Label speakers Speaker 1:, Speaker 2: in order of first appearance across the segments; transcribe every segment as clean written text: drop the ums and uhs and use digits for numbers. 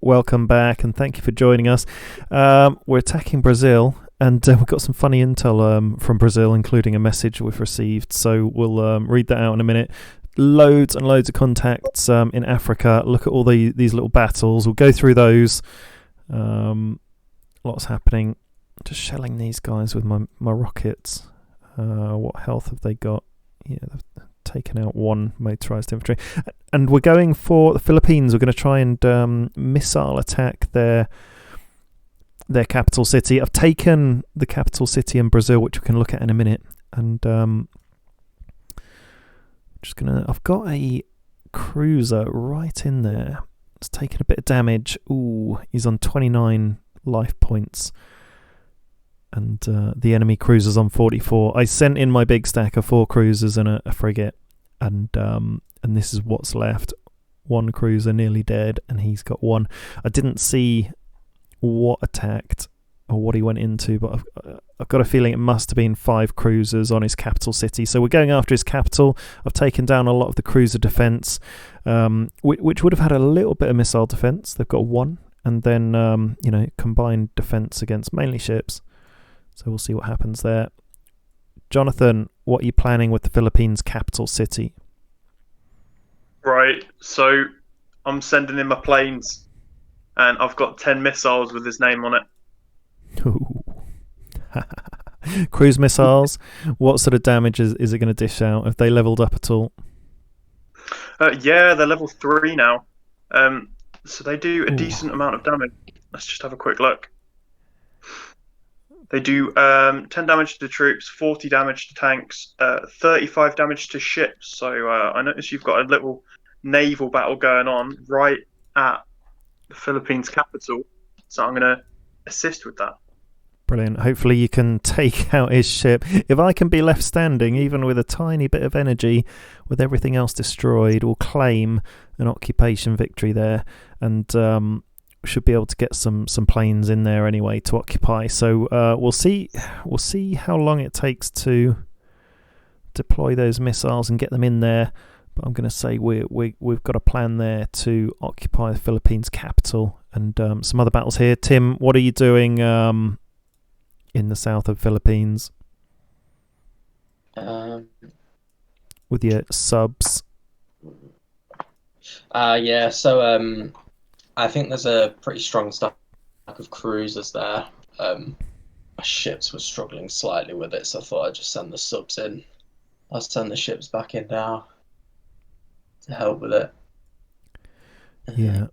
Speaker 1: welcome back, and thank you for joining us. We're attacking Brazil, and we've got some funny intel from Brazil, including a message we've received. So we'll read that out in a minute. Loads and loads of contacts in Africa. Look at all these little battles. We'll go through those. Lots happening. Just shelling these guys with my rockets. What health have they got? Yeah, they've taken out one motorized infantry. And we're going for the Philippines. We're going to try and missile attack their capital city. I've taken the capital city in Brazil, which we can look at in a minute. And I've got a cruiser right in there. It's taken a bit of damage. Ooh, he's on 29 life points. And the enemy cruiser's on 44. I sent in my big stack of 4 cruisers and a frigate, and this is what's left. 1 cruiser nearly dead, and he's got 1. I didn't see what attacked or what he went into, but I've got a feeling it must have been 5 cruisers on his capital city. So we're going after his capital. I've taken down a lot of the cruiser defence, which would have had a little bit of missile defence. They've got 1, and then combined defence against mainly ships. So we'll see what happens there. Jonathan, what are you planning with the Philippines capital city?
Speaker 2: Right, so I'm sending in my planes, and I've got 10 missiles with his name on it.
Speaker 1: Ooh. Cruise missiles. What sort of damage is it going to dish out? Have they leveled up at all?
Speaker 2: Yeah, they're level 3 now. So they do a decent amount of damage. Let's just have a quick look. They do 10 damage to troops, 40 damage to tanks, 35 damage to ships. So I notice you've got a little naval battle going on right at the Philippines capital. So I'm going to assist with that.
Speaker 1: Brilliant. Hopefully you can take out his ship. If I can be left standing, even with a tiny bit of energy, with everything else destroyed, we'll claim an occupation victory there. And should be able to get some planes in there anyway to occupy. So we'll see how long it takes to deploy those missiles and get them in there. But I'm going to say we've got a plan there to occupy the Philippines capital, and some other battles here. Tim, what are you doing in the south of Philippines with your subs?
Speaker 3: So I think there's a pretty strong stack of cruisers there. My ships were struggling slightly with it, so I thought I'd just send the subs in. I'll send the ships back in now to help with it.
Speaker 1: Yeah,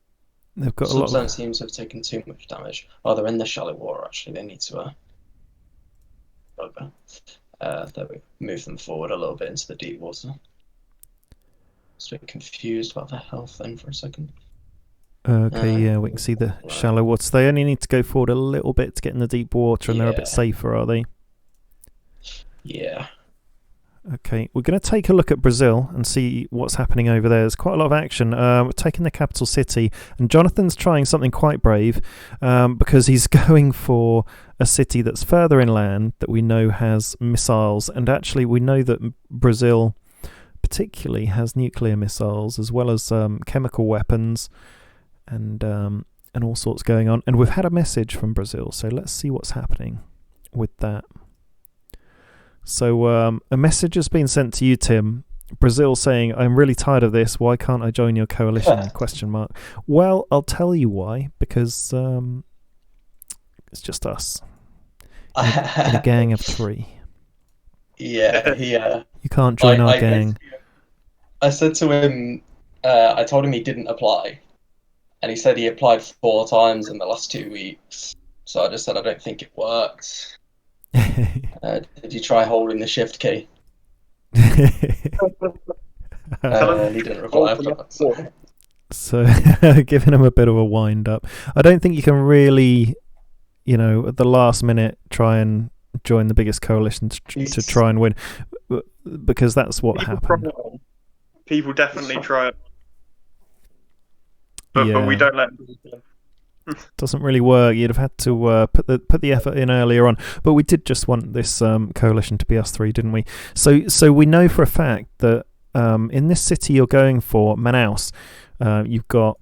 Speaker 1: they've got a lot.
Speaker 3: Subs seems to have taken too much damage. Oh, they're in the shallow water. Actually, they need to move them forward a little bit into the deep water. Just a bit confused about their health then for a second.
Speaker 1: Okay, yeah, we can see the shallow water. They only need to go forward a little bit to get in the deep water, and they're a bit safer, are they?
Speaker 3: Yeah.
Speaker 1: Okay, we're going to take a look at Brazil and see what's happening over there. There's quite a lot of action. We're taking the capital city, and Jonathan's trying something quite brave because he's going for a city that's further inland that we know has missiles, and actually we know that Brazil particularly has nuclear missiles as well as chemical weapons. And all sorts going on. And we've had a message from Brazil, so let's see what's happening with that. So a message has been sent to you, Tim. Brazil saying, I'm really tired of this. Why can't I join your coalition? ? Well, I'll tell you why. Because it's just us. In a gang of 3.
Speaker 3: Yeah.
Speaker 1: You can't join our gang.
Speaker 3: I said to him, I told him he didn't apply. And he said he applied 4 times in the last 2 weeks. So I just said I don't think it worked. Did you try holding the shift key? He didn't reply after that.
Speaker 1: So giving him a bit of a wind up. I don't think you can really, at the last minute try and join the biggest coalition to try and win, because that's what happened.
Speaker 2: People definitely try it. But we don't let them.
Speaker 1: Doesn't really work. You'd have had to put the effort in earlier on. But we did just want this coalition to be us 3, didn't we? So we know for a fact that in this city you're going for, Manaus, you've got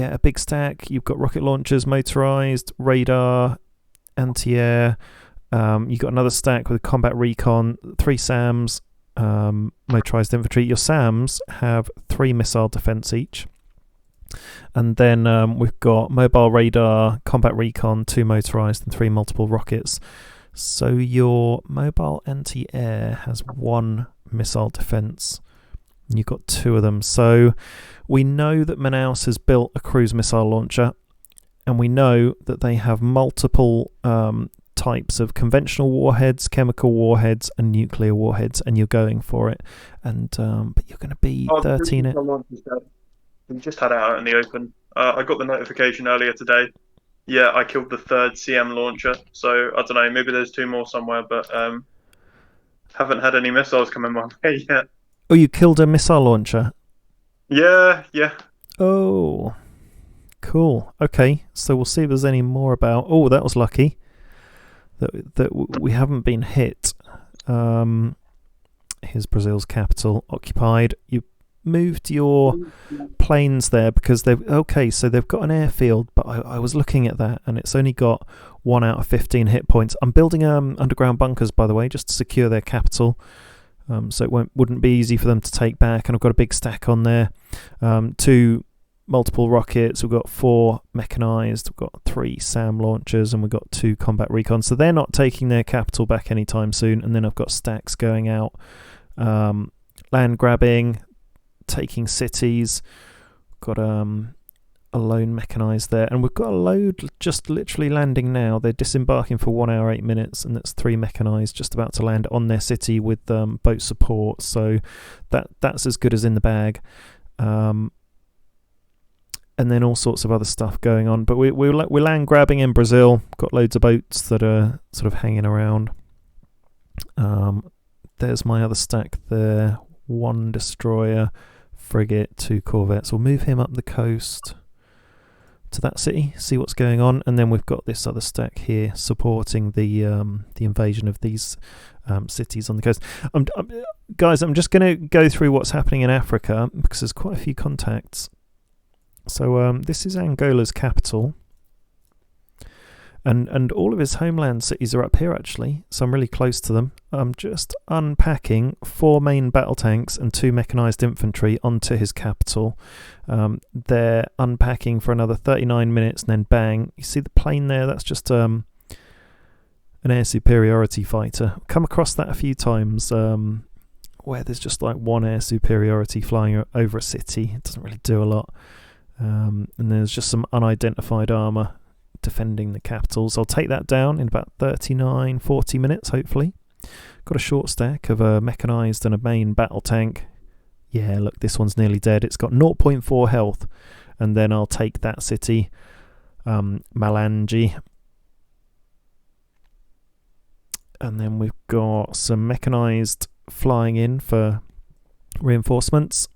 Speaker 1: a big stack. You've got rocket launchers, motorized, radar, anti-air. You've got another stack with combat recon, 3 SAMs, motorized infantry. Your SAMs have 3 missile defense each. And then we've got mobile radar, combat recon, 2 motorized and 3 multiple rockets. So your mobile anti-air has 1 missile defense. You've got 2 of them. So we know that Manaus has built a cruise missile launcher, and we know that they have multiple types of conventional warheads, chemical warheads, and nuclear warheads, and you're going for it. And but you're going to be 13.
Speaker 2: We just had it out in the open. I got the notification earlier today. Yeah, I killed the 3rd CM launcher. So I don't know, maybe there's 2 more somewhere, but haven't had any missiles coming my way yet.
Speaker 1: Oh, you killed a missile launcher?
Speaker 2: Yeah.
Speaker 1: Oh, cool. Okay, so we'll see if there's any more about. Oh, that was lucky that we haven't been hit. Here's Brazil's capital occupied. You moved your planes there because they've got an airfield, but I was looking at that and it's only got 1 out of 15 hit points. I'm building underground bunkers, by the way, just to secure their capital, so it wouldn't be easy for them to take back. And I've got a big stack on there, 2 multiple rockets, we've got 4 mechanized, we've got 3 SAM launchers, and we've got 2 combat recon, so they're not taking their capital back anytime soon. And then I've got stacks going out, land grabbing, taking cities. Got a lone mechanized there, and we've got a load just literally landing now. They're disembarking for 1 hour 8 minutes, and that's 3 mechanized just about to land on their city with boat support, so that's as good as in the bag. And then all sorts of other stuff going on, but we're land grabbing in Brazil. Got loads of boats that are sort of hanging around. There's my other stack there, 1 destroyer, frigate, 2 corvettes. We'll move him up the coast to that city, see what's going on, and then we've got this other stack here supporting the invasion of these cities on the coast. Guys, I'm just going to go through what's happening in Africa because there's quite a few contacts. So this is Angola's capital, and all of his homeland cities are up here actually, so I'm really close to them. I'm just unpacking 4 main battle tanks and 2 mechanized infantry onto his capital. They're unpacking for another 39 minutes, and then bang, you see the plane there? That's just an air superiority fighter. I've come across that a few times, where there's just like 1 air superiority flying over a city. It doesn't really do a lot. And there's just some unidentified armour defending the capital. So I'll take that down in about 39-40 minutes, hopefully. Got a short stack of a mechanised and a main battle tank. Yeah, look, this one's nearly dead. It's got 0.4 health. And then I'll take that city, Malangi. And then we've got some mechanised flying in for reinforcements.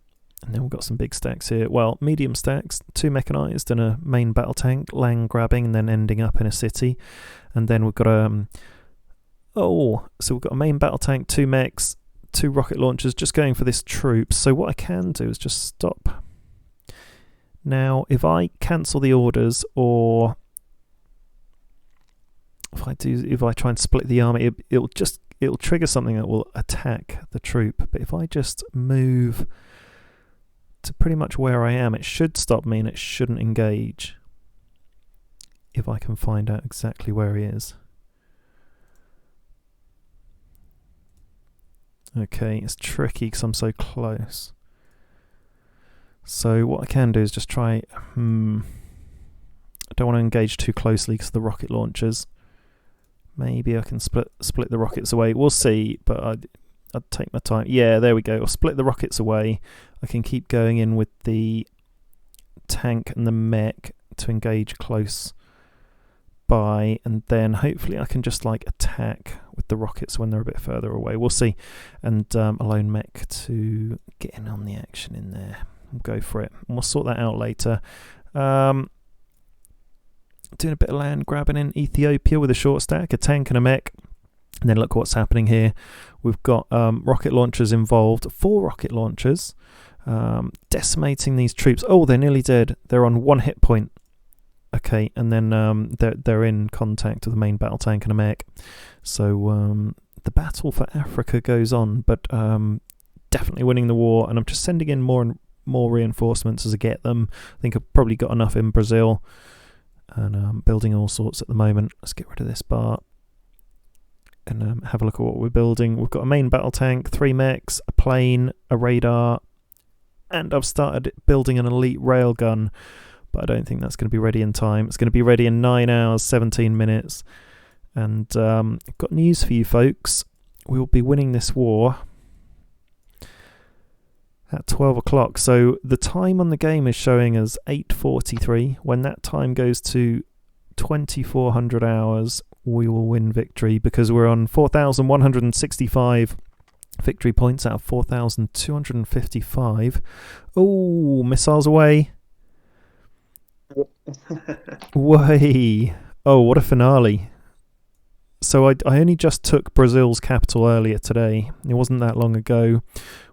Speaker 1: And then we've got some big stacks here. Well, medium stacks, 2 mechanised and a main battle tank, land grabbing and then ending up in a city. And then we've got so we've got a main battle tank, 2 mechs, 2 rocket launchers, just going for this troop. So what I can do is just stop. Now, if I cancel the orders, or if I try and split the army, it'll trigger something that will attack the troop. But if I just move to pretty much where I am, it should stop me and it shouldn't engage, if I can find out exactly where he is. Okay, it's tricky because I'm so close. So what I can do is just try. I don't want to engage too closely because of the rocket launchers. Maybe I can split the rockets away. We'll see, but I'd take my time. Yeah, there we go. I'll split the rockets away. I can keep going in with the tank and the mech to engage close by, and then hopefully I can just like attack with the rockets when they're a bit further away. We'll see. And a lone mech to get in on the action in there. We'll go for it, and we'll sort that out later. Doing a bit of land grabbing in Ethiopia with a short stack, a tank and a mech. And then look what's happening here. We've got rocket launchers involved, 4 rocket launchers. decimating these troops. Oh, they're nearly dead. They're on 1 hit point. Okay, and then they're in contact with the main battle tank and a mech. So the battle for Africa goes on, but definitely winning the war. And I'm just sending in more and more reinforcements as I get them. I think I've probably got enough in Brazil, and building all sorts at the moment. Let's get rid of this bar and have a look at what we're building. We've got a main battle tank, 3 mechs, a plane, a radar, and I've started building an elite railgun, but I don't think that's going to be ready in time. It's going to be ready in 9 hours, 17 minutes. And I've got news for you folks. We will be winning this war at 12 o'clock. So the time on the game is showing us 8:43. When that time goes to 2400 hours, we will win victory, because we're on 4,165 victory points out of 4,255. Oh, missiles away. Way. Oh, what a finale. So I only just took Brazil's capital earlier today. It wasn't that long ago.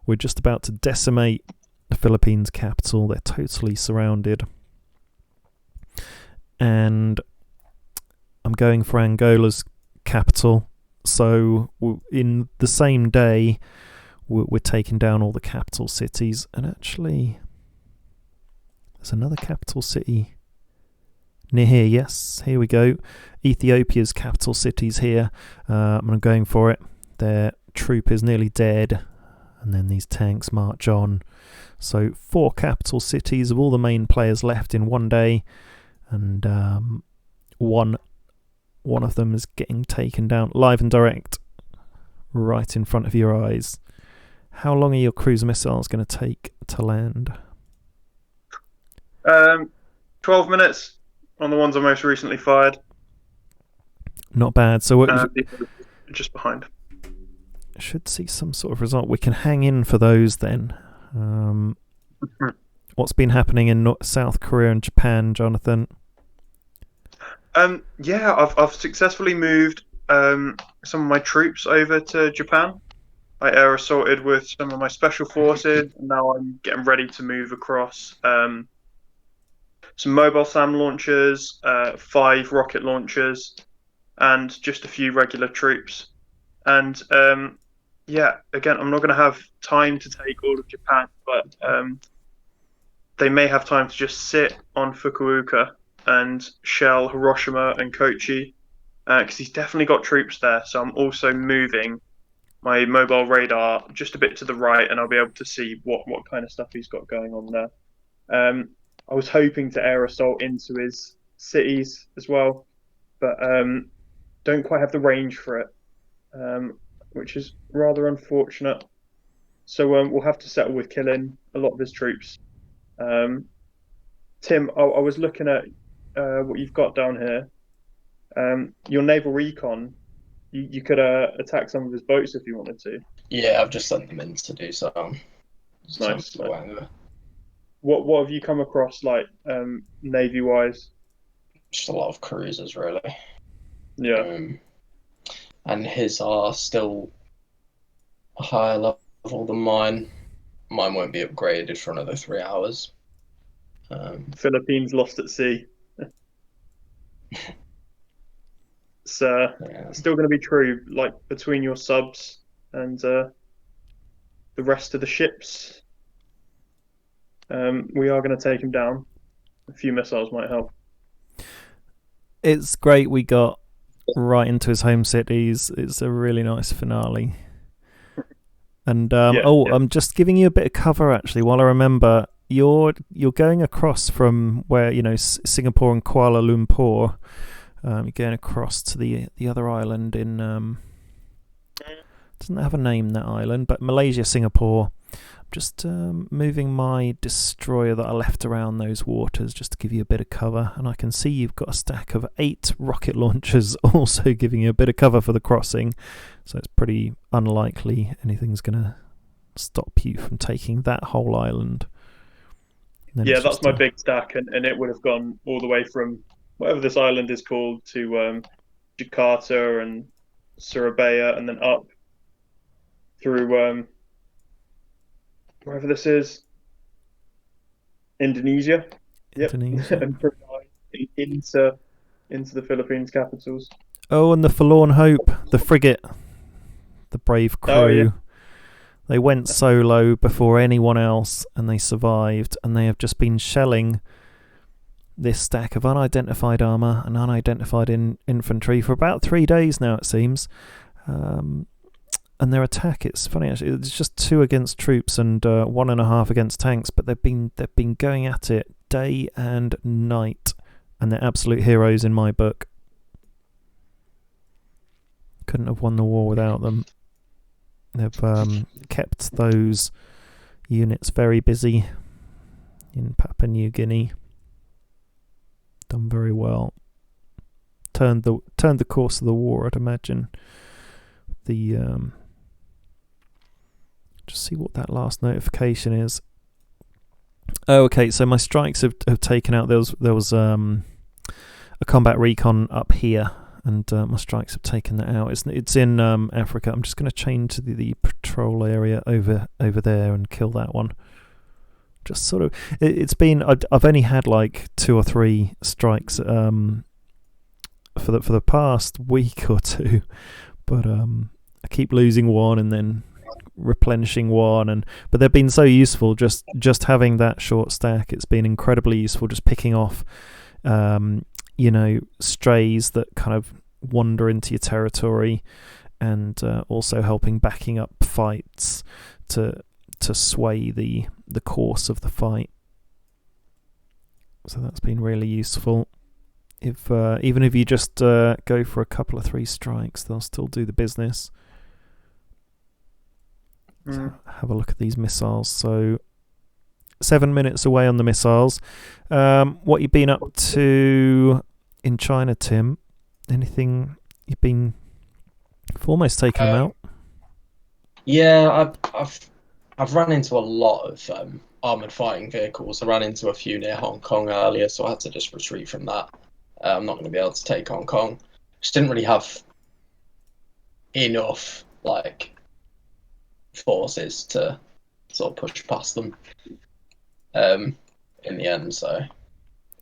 Speaker 1: We're just about to decimate the Philippines' capital. They're totally surrounded. And I'm going for Angola's capital. So in the same day, we're taking down all the capital cities. And actually, there's another capital city near here. Yes, here we go. Ethiopia's capital city's here. I'm going for it. Their troop is nearly dead. And then these tanks march on. So 4 capital cities of all the main players left in one day. And one of them is getting taken down live and direct right in front of your eyes. How long are your cruise missiles going to take to land?
Speaker 2: 12 minutes on the ones I most recently fired.
Speaker 1: Not bad. So we're
Speaker 2: just behind.
Speaker 1: Should see some sort of result. We can hang in for those then. What's been happening in South Korea and Japan, Jonathan?
Speaker 2: Yeah, I've successfully moved some of my troops over to Japan. I air assaulted with some of my special forces, and now I'm getting ready to move across some mobile SAM launchers, 5 rocket launchers, and just a few regular troops. And yeah, again, I'm not going to have time to take all of Japan, but they may have time to just sit on Fukuoka and shell Hiroshima and Kochi, because he's definitely got troops there. So I'm also moving my mobile radar just a bit to the right, and I'll be able to see what kind of stuff he's got going on there. I was hoping to air assault into his cities as well, but don't quite have the range for it, which is rather unfortunate. So we'll have to settle with killing a lot of his troops. Tim, I was looking at what you've got down here. Your naval recon, you could attack some of his boats if you wanted to.
Speaker 3: Yeah, I've just sent them in to do so.
Speaker 2: Nice. What have you come across, like, navy wise?
Speaker 3: Just a lot of cruisers, really.
Speaker 2: Yeah.
Speaker 3: And his are still a higher level than mine. Mine won't be upgraded for another 3 hours.
Speaker 2: Philippines lost at sea. It's still going to be true, like, between your subs and the rest of the ships. We are going to take him down. A few missiles might help.
Speaker 1: It's great we got right into his home cities. It's a really nice finale. And I'm just giving you a bit of cover actually. While I remember, you're going across from where Singapore and Kuala Lumpur. You're going across to the other island in doesn't have a name, that island, but Malaysia, Singapore. Just moving my destroyer that I left around those waters just to give you a bit of cover. And I can see you've got a stack of 8 rocket launchers also giving you a bit of cover for the crossing. So it's pretty unlikely anything's going to stop you from taking that whole island.
Speaker 2: Yeah, that's my big stack, and it would have gone all the way from whatever this island is called to Jakarta and Surabaya, and then up through wherever this is, Indonesia. Yep,
Speaker 1: Indonesia.
Speaker 2: and provide into the Philippines capitals.
Speaker 1: Oh, and the Forlorn Hope, the frigate, the brave
Speaker 2: Oh yeah,
Speaker 1: crew. They went solo before anyone else, and they survived. And they have just been shelling this stack of unidentified armour and unidentified infantry for about 3 days now, it seems. And their attack, it's funny actually, it's just 2 against troops and 1.5 against tanks, but they've been going at it day and night, and they're absolute heroes in my book. Couldn't have won the war without them. They've kept those units very busy in Papua New Guinea. Done very well. Turned the course of the war, I'd imagine. Just see what that last notification is. Oh, okay. So my strikes have taken out. There was a combat recon up here, and my strikes have taken that out. It's in Africa. I'm just going to change to the patrol area over there and kill that one. Just sort of. It's been. I've only had like 2 or 3 strikes for the past week or 2, but I keep losing one and then replenishing one, but they've been so useful. Just having that short stack, it's been incredibly useful. Just picking off, strays that kind of wander into your territory, and also helping backing up fights to sway the course of the fight. So that's been really useful. If even if you just go for a couple of 3 strikes, they'll still do the business. So have a look at these missiles. So 7 minutes away on the missiles. What you've been up to in China, Tim? Anything you've been almost taken them out?
Speaker 3: Yeah, I've run into a lot of armored fighting vehicles. I ran into a few near Hong Kong earlier, so I had to just retreat from that. I'm not going to be able to take Hong Kong. Just didn't really have enough forces to sort of push past them in the end. So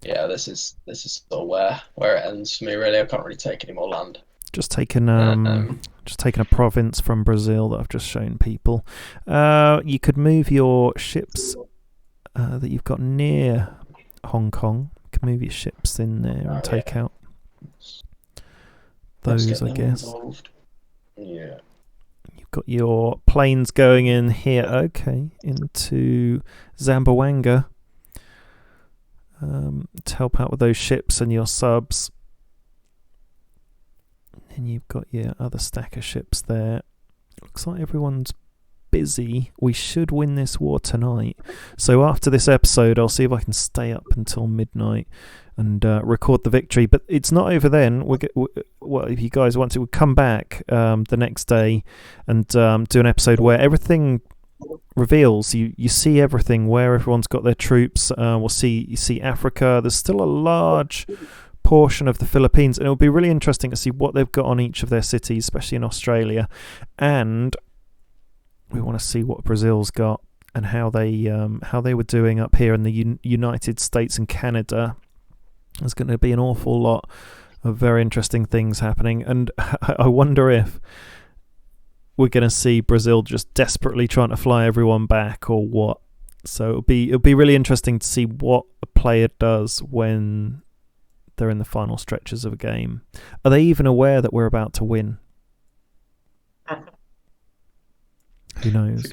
Speaker 3: yeah, this is sort of where it ends for me. Really, I can't really take any more land.
Speaker 1: Just taking a province from Brazil that I've just shown people. You could move your ships that you've got near Hong Kong. You can move your ships in there and take out those, I guess.
Speaker 3: Involved. Yeah.
Speaker 1: You've got your planes going in here, okay, into Zamboanga to help out with those ships and your subs. And you've got your other stack of ships there. Looks like everyone's busy. We should win this war tonight. So after this episode, I'll see if I can stay up until midnight and record the victory. But it's not over then. Well, if you guys want to, we'll come back the next day and do an episode where everything reveals. You see everything, where everyone's got their troops. You see Africa. There's still a large portion of the Philippines, and it'll be really interesting to see what they've got on each of their cities, especially in Australia. And we want to see what Brazil's got and how they were doing up here in the United States and Canada. There's going to be an awful lot of very interesting things happening, and I wonder if we're going to see Brazil just desperately trying to fly everyone back or what. So it'll be really interesting to see what a player does when they're in the final stretches of a game. Are they even aware that we're about to win? Who knows?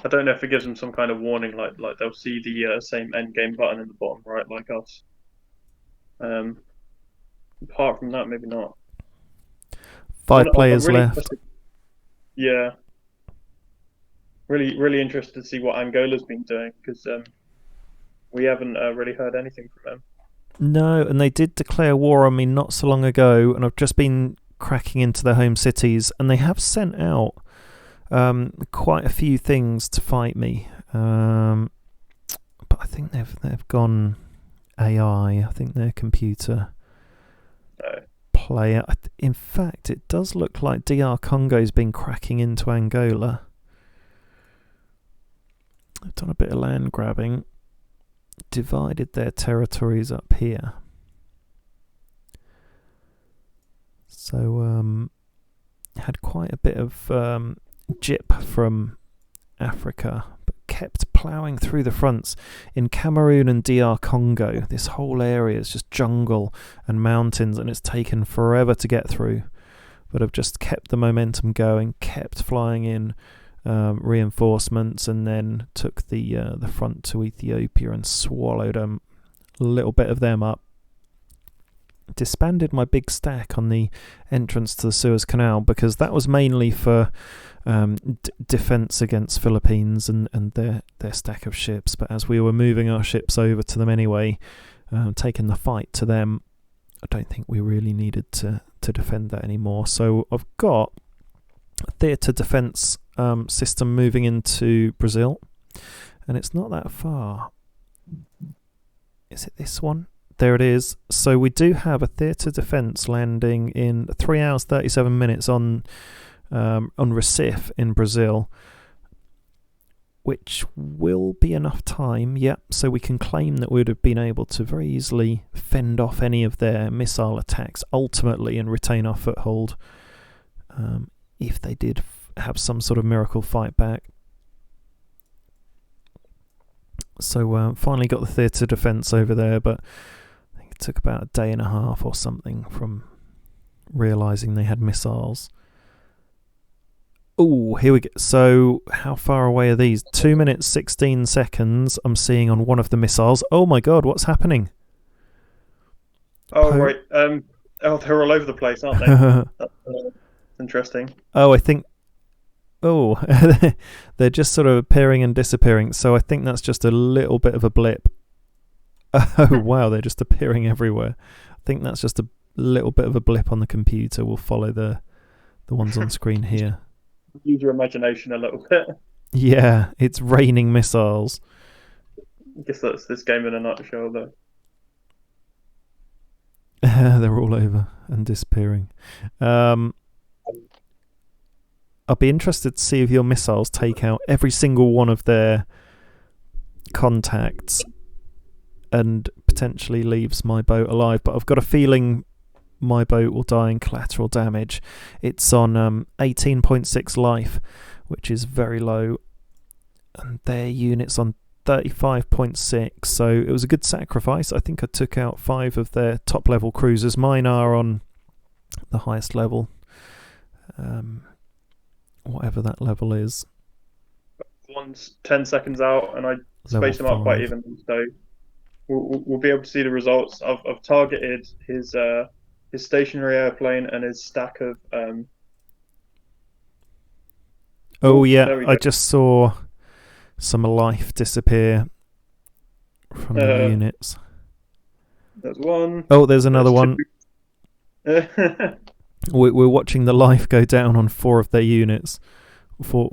Speaker 2: I don't know if it gives them some kind of warning, like they'll see the same end game button in the bottom right, like us. Apart from that, maybe not.
Speaker 1: 5 players
Speaker 2: really
Speaker 1: left.
Speaker 2: Yeah. Really interested to see what Angola's been doing, because we haven't really heard anything from them.
Speaker 1: No, and they did declare war on me not so long ago, and I've just been cracking into their home cities, and they have sent out quite a few things to fight me. But I think they've gone AI. I think their computer player. In fact, it does look like DR Congo's been cracking into Angola. They've done a bit of land grabbing. divided their territories up here. So had quite a bit of jip from Africa, but kept ploughing through the fronts. In Cameroon and DR Congo, this whole area is just jungle and mountains, and it's taken forever to get through. But I've just kept the momentum going, kept flying in reinforcements, and then took the front to Ethiopia and swallowed a little bit of them up. Disbanded my big stack on the entrance to the Suez Canal, because that was mainly for defence against Philippines and their stack of ships. But as we were moving our ships over to them anyway, taking the fight to them, I don't think we really needed to defend that anymore. So I've got a theatre defence system moving into Brazil, and it's not that far. Is it this one? There it is. So we do have a theatre defence landing in 3 hours 37 minutes on Recife in Brazil, which will be enough time, so we can claim that we would have been able to very easily fend off any of their missile attacks ultimately and retain our foothold if they did have some sort of miracle fight back. So finally got the theatre defence over there, but I think it took about a day and a half or something from realising they had missiles. Oh, here we go. So how far away are these? 2 minutes 16 seconds I'm seeing on one of the missiles. Oh my god, what's happening?
Speaker 2: Right. They're all over the place, aren't they? That's interesting.
Speaker 1: Oh, I think... Oh, they're just sort of appearing and disappearing. So I think that's just a little bit of a blip. Oh, wow, they're just appearing everywhere. I think that's just a little bit of a blip on the computer. We'll follow the ones on screen here.
Speaker 2: Use your imagination a little bit.
Speaker 1: Yeah, it's raining missiles.
Speaker 2: I guess that's this game in a nutshell, though.
Speaker 1: They're all over and disappearing. I'll be interested to see if your missiles take out every single one of their contacts and potentially leaves my boat alive. But I've got a feeling my boat will die in collateral damage. It's on 18.6 life, which is very low, and their unit's on 35.6, so it was a good sacrifice. I think I took out 5 of their top level cruisers. Mine are on the highest level, whatever that level is.
Speaker 2: One's 10 seconds out, and I spaced them out quite evenly, so we'll be able to see the results. I've targeted his stationary airplane and his stack of
Speaker 1: oh yeah, I just saw some life disappear from the units.
Speaker 2: There's one.
Speaker 1: Oh, there's another one. We're watching the life go down on 4 of their units, four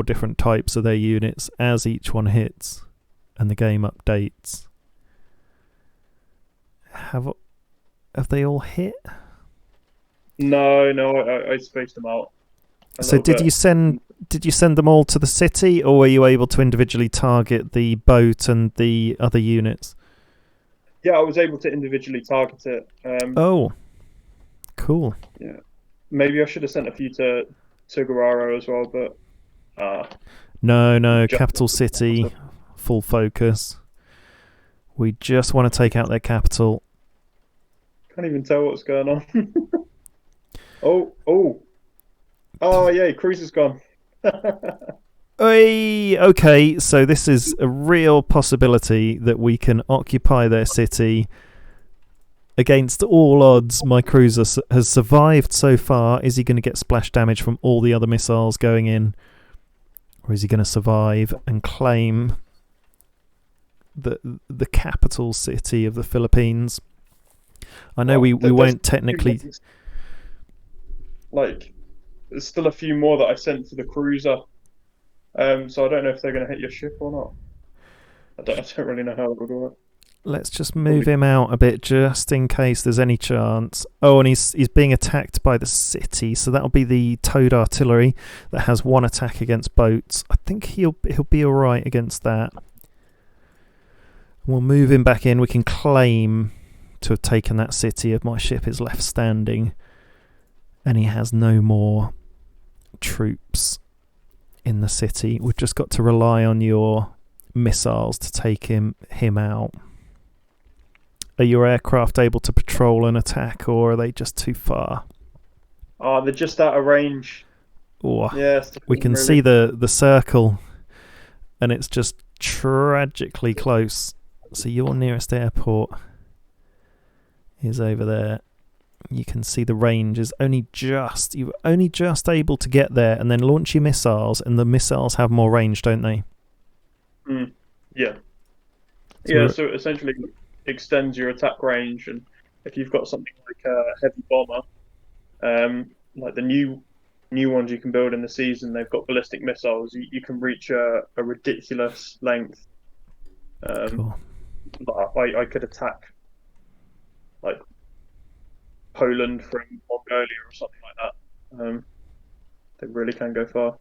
Speaker 1: different types of their units as each one hits and the game updates. Have they all hit?
Speaker 2: No, I spaced them out.
Speaker 1: So did you send them all to the city, or were you able to individually target the boat and the other units?
Speaker 2: Yeah, I was able to individually target it.
Speaker 1: Oh, cool.
Speaker 2: Yeah, maybe I should have sent a few to Guerrero as well, but
Speaker 1: no, capital city, full focus. We just want to take out their capital.
Speaker 2: Can't even tell what's going on. Oh yeah, cruise is gone.
Speaker 1: Okay, so this is a real possibility that we can occupy their city. Against all odds, my cruiser has survived so far. Is he going to get splash damage from all the other missiles going in? Or is he going to survive and claim the capital city of the Philippines? I know we won't technically...
Speaker 2: There's still a few more that I sent to the cruiser. So I don't know if they're going to hit your ship or not. I don't really know how it would work.
Speaker 1: Let's just move him out a bit just in case there's any chance. Oh, and he's being attacked by the city, so that'll be the towed artillery that has 1 attack against boats. I think he'll be all right against that. We'll move him back in. We can claim to have taken that city if my ship is left standing and he has no more troops in the city. We've just got to rely on your missiles to take him out. Are your aircraft able to patrol and attack, or are they just too far?
Speaker 2: Oh, they're just out of range.
Speaker 1: Oh,
Speaker 2: Yeah,
Speaker 1: we can see the circle, and it's just tragically close. So your nearest airport is over there. You can see the range is you're only just able to get there and then launch your missiles, and the missiles have more range, don't they?
Speaker 2: Yeah. So it essentially extends your attack range, and if you've got something like a heavy bomber, like the new ones you can build in the season, they've got ballistic missiles. You can reach a ridiculous length.
Speaker 1: Cool.
Speaker 2: I could attack like Poland from Mongolia or something like that. They really can go far.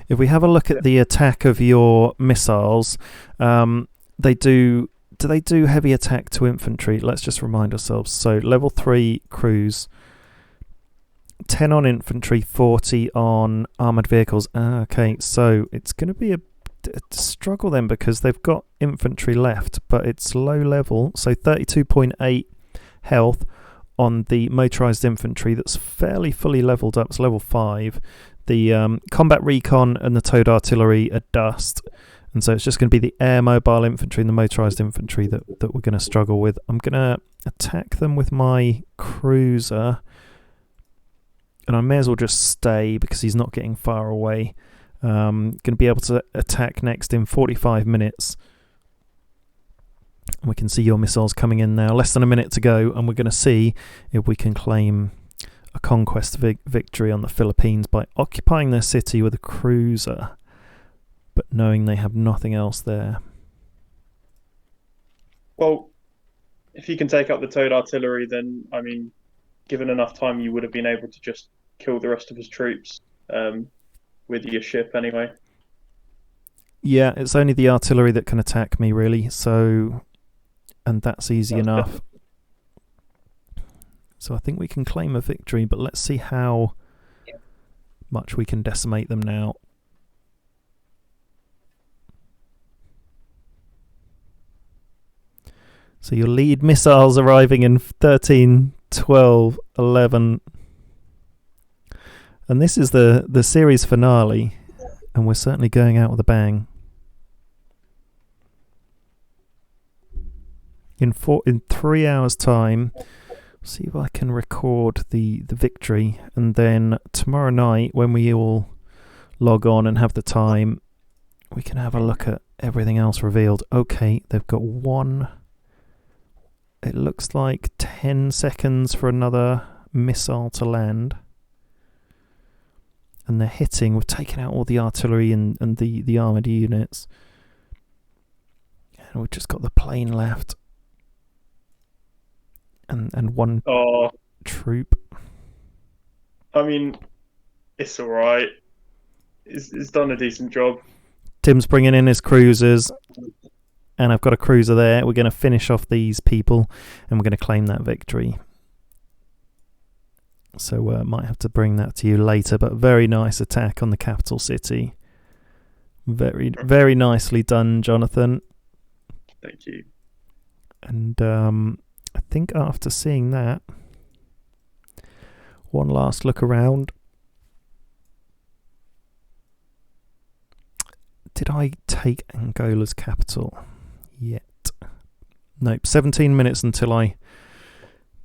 Speaker 1: If we have a look at the attack of your missiles, they do they do heavy attack to infantry? Let's just remind ourselves. So level 3 cruise, 10 on infantry, 40 on armoured vehicles. Okay, so it's going to be a struggle then, because they've got infantry left, but it's low level, so 32.8 health on the motorised infantry. That's fairly fully leveled up. It's level 5. The combat recon and the towed artillery are dust, and so it's just going to be the air mobile infantry and the motorised infantry that we're going to struggle with. I'm going to attack them with my cruiser, and I may as well just stay because he's not getting far away. Going to be able to attack next in 45 minutes. And we can see your missiles coming in now. Less than a minute to go, and we're going to see if we can claim a conquest victory on the Philippines by occupying their city with a cruiser, but knowing they have nothing else there.
Speaker 2: Well, if you can take up the towed artillery, then, I mean, given enough time, you would have been able to just kill the rest of his troops with your ship anyway.
Speaker 1: Yeah, it's only the artillery that can attack me, really, so... and that's easy enough. So I think we can claim a victory, but let's see how much we can decimate them now. So your lead missiles arriving in 13, 12, 11. And this is the series finale, and we're certainly going out with a bang. In 3 hours' time, see if I can record the victory, and then tomorrow night when we all log on and have the time, we can have a look at everything else revealed. Okay, they've got one. It looks like 10 seconds for another missile to land. And they're hitting. We've taken out all the artillery and the armoured units. And we've just got the plane left. And one troop.
Speaker 2: I mean, it's alright. It's done a decent job.
Speaker 1: Tim's bringing in his cruisers. And I've got a cruiser there. We're going to finish off these people, and we're going to claim that victory. So might have to bring that to you later, but very nice attack on the capital city. Very, very nicely done, Jonathan.
Speaker 2: Thank you.
Speaker 1: And I think after seeing that, one last look around. Did I take Angola's capital yet? Nope, 17 minutes until I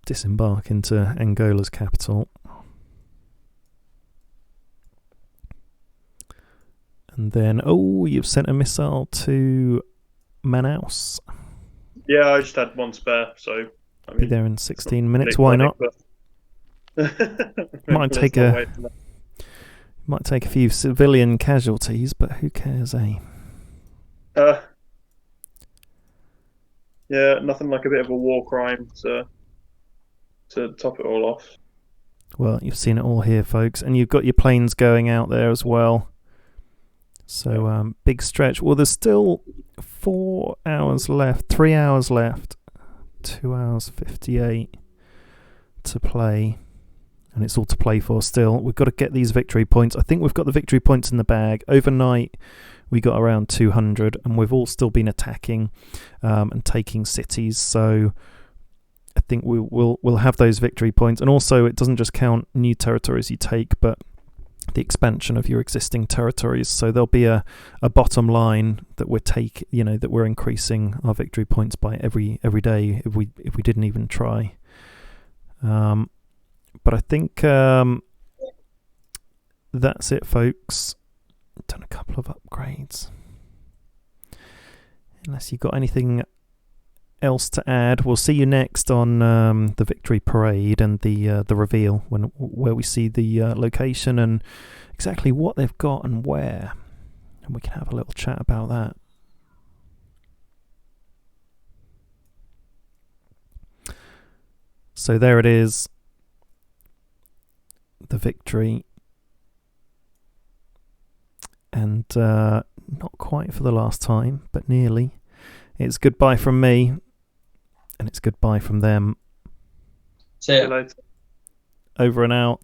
Speaker 1: disembark into Angola's capital. And then, you've sent a missile to Manaus.
Speaker 2: Yeah, I just had one spare, so... I mean,
Speaker 1: be there in 16 minutes, why not? Might take a few civilian casualties, but who cares, eh?
Speaker 2: Yeah, nothing like a bit of a war crime to top it all off.
Speaker 1: Well, you've seen it all here, folks, and you've got your planes going out there as well. So big stretch. Well, there's still 4 hours left, 3 hours left, 2 hours 58 to play, and it's all to play for still. We've got to get these victory points. I think we've got the victory points in the bag. Overnight we got around 200, and we've all still been attacking and taking cities, so I think we'll have those victory points. And also, it doesn't just count new territories you take, but the expansion of your existing territories. So there'll be a bottom line that that we're increasing our victory points by every day if we didn't even try. But I think that's it, folks. Done a couple of upgrades. Unless you've got anything else to add, we'll see you next on the victory parade and the reveal, where we see the location and exactly what they've got and where, and we can have a little chat about that. So there it is, the victory, and not quite for the last time, but nearly. It's goodbye from me, and it's goodbye from them.
Speaker 3: See ya.
Speaker 2: later.
Speaker 1: Over and out.